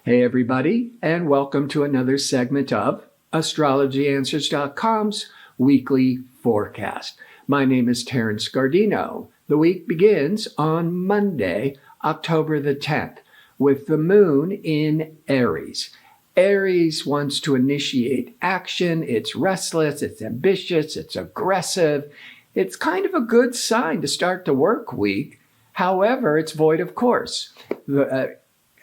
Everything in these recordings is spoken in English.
Hey everybody, and welcome to another segment of AstrologyAnswers.com's weekly forecast. My name is Terence. The week begins on Monday, October the 10th, with the moon in Aries. Aries wants to initiate action. It's restless, it's ambitious, it's aggressive. It's kind of a good sign to start the work week. However, it's void of course.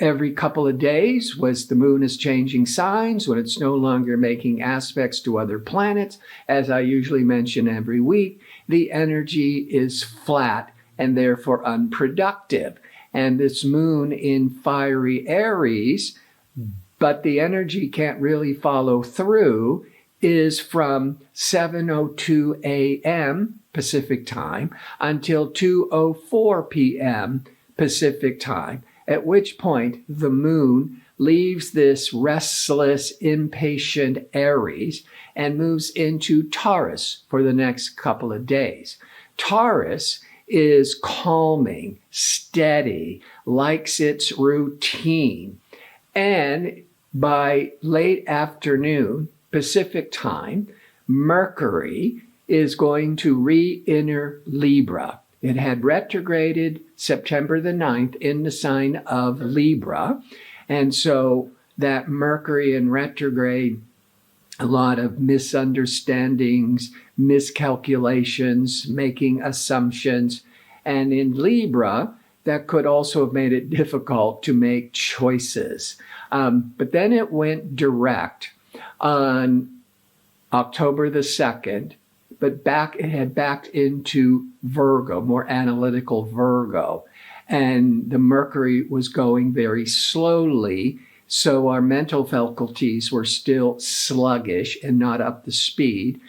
Every couple of days, as the moon is changing signs, when it's no longer making aspects to other planets, as I usually mention every week, the energy is flat and therefore unproductive. And this moon in fiery Aries, but the energy can't really follow through, is from 7:02 a.m. Pacific time until 2:04 p.m. Pacific time, at which point the moon leaves this restless, impatient Aries and moves into Taurus for the next couple of days. Taurus is calming, steady, likes its routine. And by late afternoon Pacific time, Mercury is going to re-enter Libra. It had retrograded September the 9th in the sign of Libra. And so that Mercury in retrograde, a lot of misunderstandings, miscalculations, making assumptions. And in Libra, that could also have made it difficult to make choices. But then it went direct on October the 2nd, but it had backed into Virgo, more analytical Virgo. And the Mercury was going very slowly, so our mental faculties were still sluggish and not up to speed.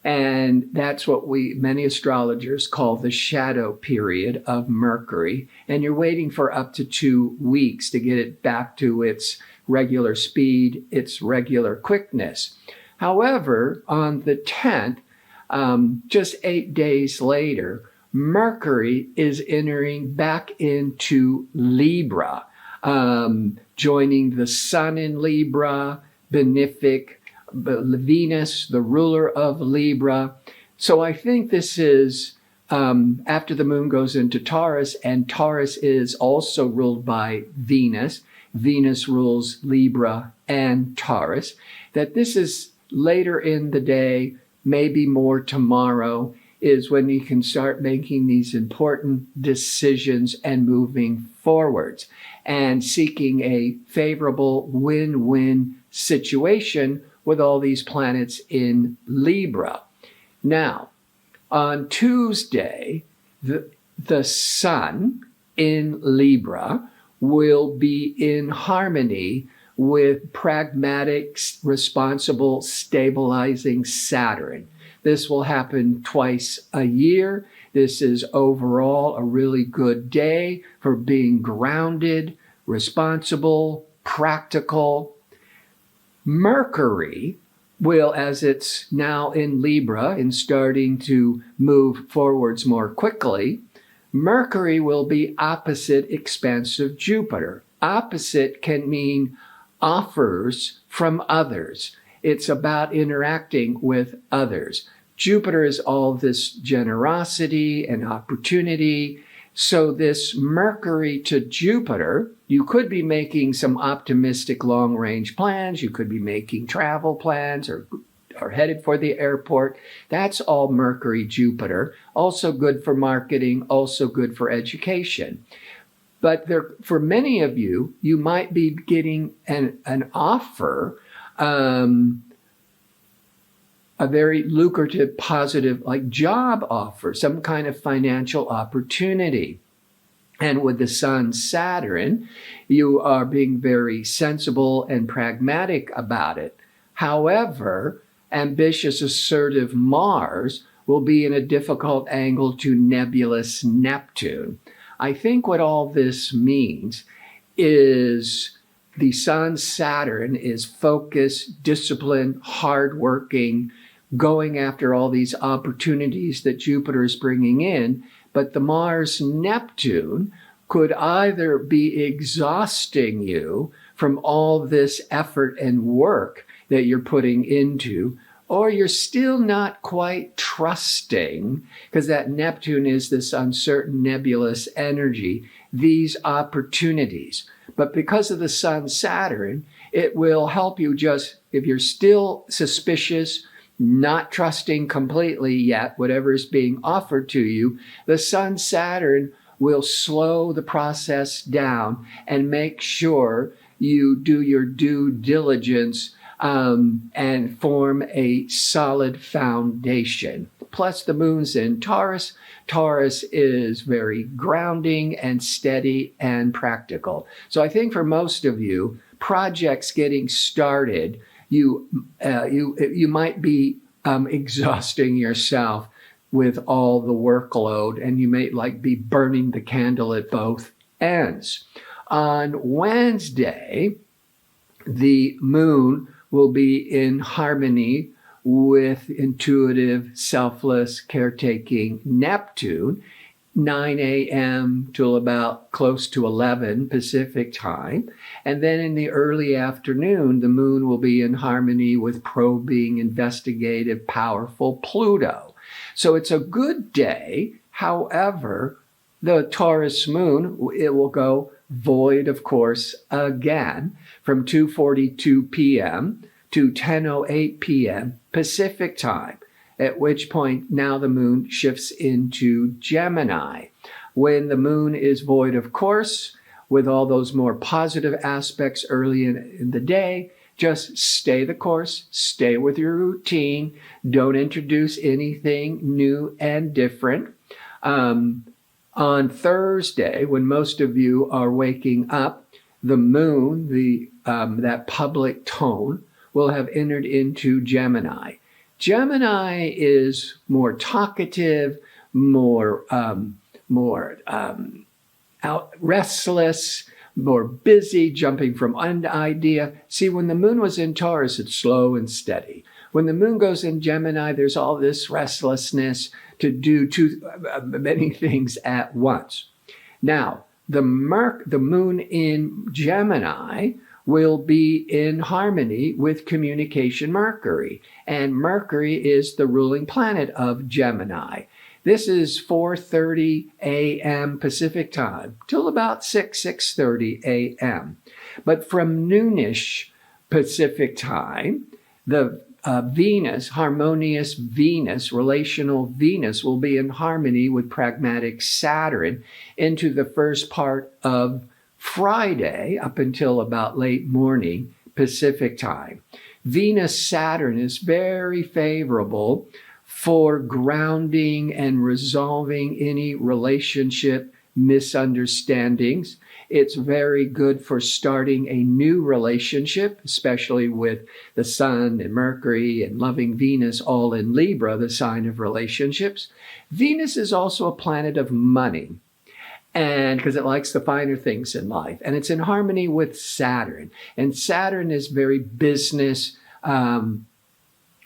And that's what many astrologers call the shadow period of Mercury. And you're waiting for up to 2 weeks to get it back to its regular speed, its regular quickness. However, on the 10th, just 8 days later, Mercury is entering back into Libra, joining the Sun in Libra, benefic, Venus, the ruler of Libra. So I think this is after the moon goes into Taurus, and Taurus is also ruled by Venus. Venus rules Libra and Taurus, that this is later in the day, maybe more tomorrow, is when you can start making these important decisions and moving forwards and seeking a favorable win-win situation with all these planets in Libra. Now, on Tuesday, the Sun in Libra will be in harmony with pragmatic, responsible, stabilizing Saturn. This will happen twice a year. This is overall a really good day for being grounded, responsible, practical. Mercury will, as it's now in Libra and starting to move forwards more quickly, Mercury will be opposite expansive Jupiter. Opposite can mean offers from others. It's about interacting with others. Jupiter is all this generosity and opportunity. So this Mercury to Jupiter, you could be making some optimistic long-range plans. You could be making travel plans or headed for the airport. That's all Mercury-Jupiter. Also good for marketing, also good for education. But for many of you, you might be getting an offer, a very lucrative, positive, like job offer, some kind of financial opportunity. And with the Sun Saturn, you are being very sensible and pragmatic about it. However, ambitious, assertive Mars will be in a difficult angle to nebulous Neptune. I think what all this means is the Sun Saturn is focused, disciplined, hardworking, going after all these opportunities that Jupiter is bringing in. But the Mars Neptune could either be exhausting you from all this effort and work that you're putting into, or you're still not quite trusting, because that Neptune is this uncertain, nebulous energy, these opportunities. But because of the Sun Saturn, it will help you just, if you're still suspicious, not trusting completely yet whatever is being offered to you, the Sun Saturn will slow the process down and make sure you do your due diligence and form a solid foundation. Plus, the moon's in Taurus. Taurus is very grounding and steady and practical. So I think for most of you, projects getting started, you might be exhausting yourself with all the workload, and you may be burning the candle at both ends. On Wednesday, the moon will be in harmony with intuitive, selfless, caretaking Neptune, 9 a.m. till about close to 11 Pacific time. And then in the early afternoon, the moon will be in harmony with probing, investigative, powerful Pluto. So it's a good day. However, the Taurus moon, it will go void, of course, again from 2:42 p.m. to 10:08 p.m. Pacific time, at which point now the moon shifts into Gemini. When the moon is void, of course, with all those more positive aspects early in the day, just stay the course, stay with your routine, don't introduce anything new and different. On Thursday, when most of you are waking up, the moon, that public tone, will have entered into Gemini. Gemini is more talkative, more restless, more busy, jumping from one idea. See, when the moon was in Taurus, it's slow and steady. When the moon goes in Gemini, there's all this restlessness to do too many things at once. Now, the moon in Gemini will be in harmony with communication Mercury. And Mercury is the ruling planet of Gemini. This is 4:30 a.m. Pacific time till about 6:30 a.m. But from noonish Pacific time, the Venus, harmonious Venus, relational Venus, will be in harmony with pragmatic Saturn into the first part of Friday up until about late morning Pacific time. Venus-Saturn is very favorable for grounding and resolving any relationship misunderstandings. It's very good for starting a new relationship, especially with the Sun and Mercury and loving Venus all in Libra, the sign of relationships. Venus is also a planet of money, and because it likes the finer things in life. And it's in harmony with Saturn. And Saturn is very business,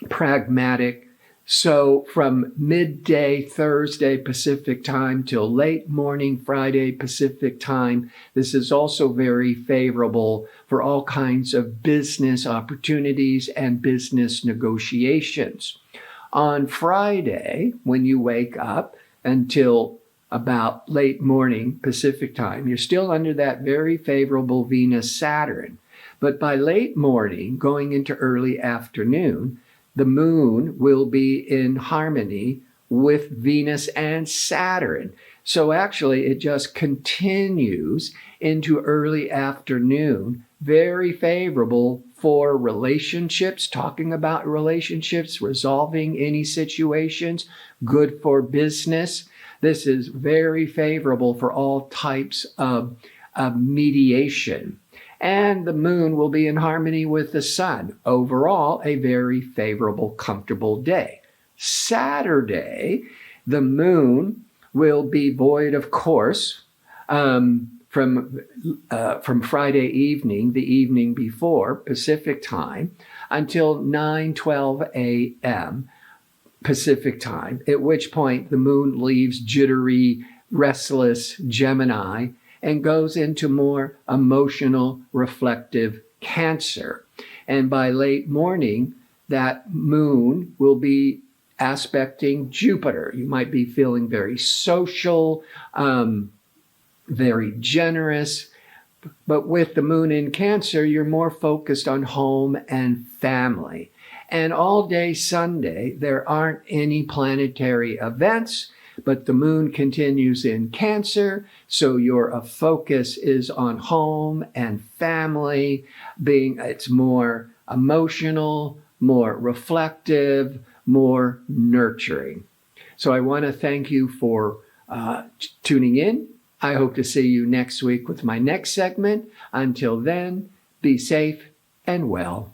pragmatic. So from midday Thursday Pacific time till late morning Friday Pacific time, this is also very favorable for all kinds of business opportunities and business negotiations. On Friday, when you wake up until about late morning Pacific time, you're still under that very favorable Venus-Saturn. But by late morning, going into early afternoon, the moon will be in harmony with Venus and Saturn. So actually, it just continues into early afternoon, very favorable for relationships, talking about relationships, resolving any situations, good for business. This is very favorable for all types of mediation. And the moon will be in harmony with the sun. Overall, a very favorable, comfortable day. Saturday, the moon will be void, of course, from Friday evening, the evening before, Pacific time, until 9:12 a.m. Pacific time, at which point the moon leaves jittery, restless Gemini and goes into more emotional, reflective Cancer. And by late morning, that moon will be aspecting Jupiter. You might be feeling very social, very generous. But with the moon in Cancer, you're more focused on home and family. And all day Sunday, there aren't any planetary events, but the moon continues in Cancer, so your focus is on home and family, it's more emotional, more reflective, more nurturing. So I want to thank you for tuning in. I hope to see you next week with my next segment. Until then, be safe and well.